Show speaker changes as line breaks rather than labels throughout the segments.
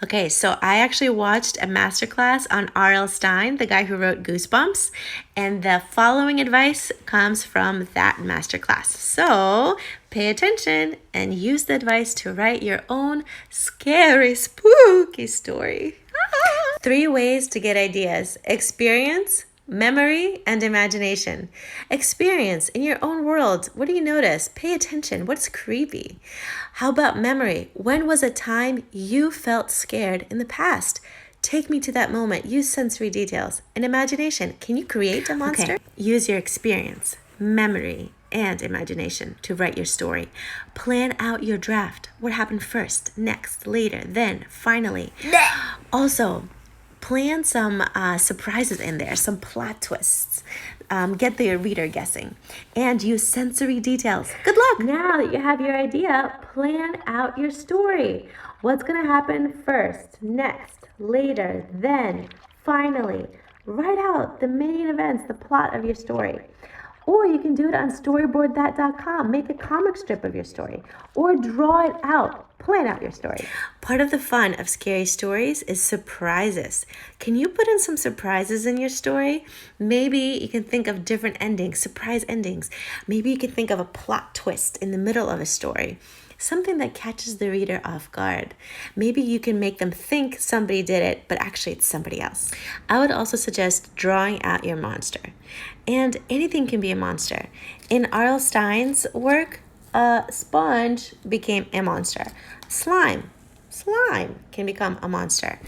Okay, so I actually watched a masterclass on R.L. Stine, the guy who wrote Goosebumps, and the following advice comes from that masterclass. So pay attention and use the advice to write your own scary, spooky story. 3 ways to get ideas: experience, memory, and imagination. Experience in your own world. What do you notice? Pay attention. What's creepy? How about memory? When was a time you felt scared in the past? Take me to that moment. Use sensory details. And imagination. Can you create a monster? Okay. Use your experience, memory, and imagination to write your story. Plan out your draft. What happened first, next, later, then, finally. Also, plan some surprises in there, some plot twists. Get the reader guessing. And use sensory details. Good luck! Now that you have your idea, plan out your story. What's going to happen first, next, later, then, finally. Write out the main events, the plot of your story. Or you can do it on storyboardthat.com. Make a comic strip of your story. Or draw it out. Plan out your story. Part of the fun of scary stories is surprises. Can you put in some surprises in your story? Maybe you can think of different endings, surprise endings. Maybe you can think of a plot twist in the middle of a story. Something that catches the reader off guard. Maybe you can make them think somebody did it, but actually it's somebody else. I would also suggest drawing out your monster. And anything can be a monster. In R.L. Stine's work, a sponge became a monster. Slime can become a monster.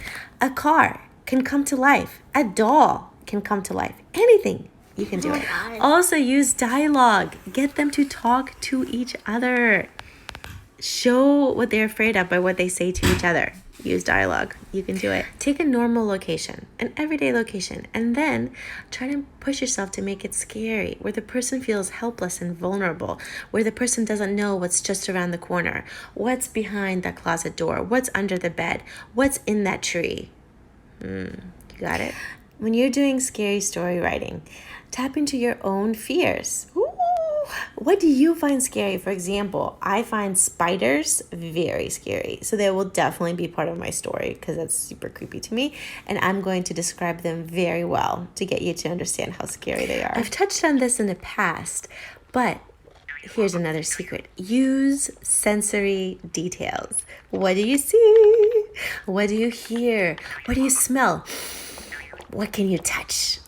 A car can come to life. A doll can come to life. Anything, you can do it. Also use dialogue. Get them to talk to each other. Show what they're afraid of by what they say to each other. Use dialogue. You can do it. Take a normal location, an everyday location, and then try to push yourself to make it scary, where the person feels helpless and vulnerable, where the person doesn't know what's just around the corner, what's behind that closet door, what's under the bed, what's in that tree. You got it? When you're doing scary story writing, tap into your own fears. What do you find scary? For example, I find spiders very scary. So they will definitely be part of my story because that's super creepy to me. And I'm going to describe them very well to get you to understand how scary they are. I've touched on this in the past, but here's another secret. Use sensory details. What do you see? What do you hear? What do you smell? What can you touch?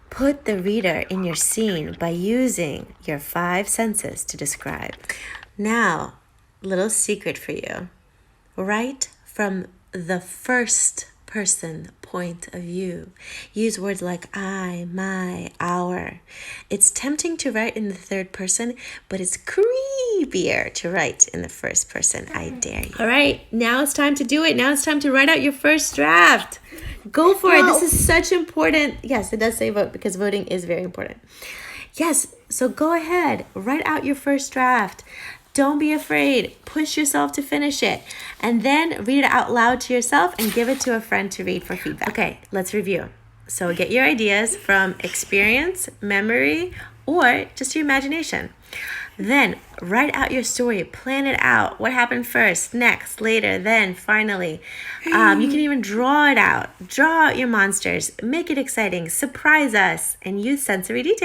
Put the reader in your scene by using your 5 senses to describe. Now, little secret for you. Write from the first person point of view. Use words like I, my, our. It's tempting to write in the third person, but it's creepier to write in the first person. I dare you. All right, now it's time to do it. Now it's time to write out your first draft. Go for it. This is such important. Yes, it does say vote because voting is very important. Yes, so go ahead. Write out your first draft. Don't be afraid. Push yourself to finish it. And then read it out loud to yourself and give it to a friend to read for feedback. Okay, let's review. So get your ideas from experience, memory, or just your imagination. Then write out your story, plan it out. What happened first, next, later, then, finally. You can even draw it out. Draw out your monsters. Make it exciting. Surprise us and use sensory details.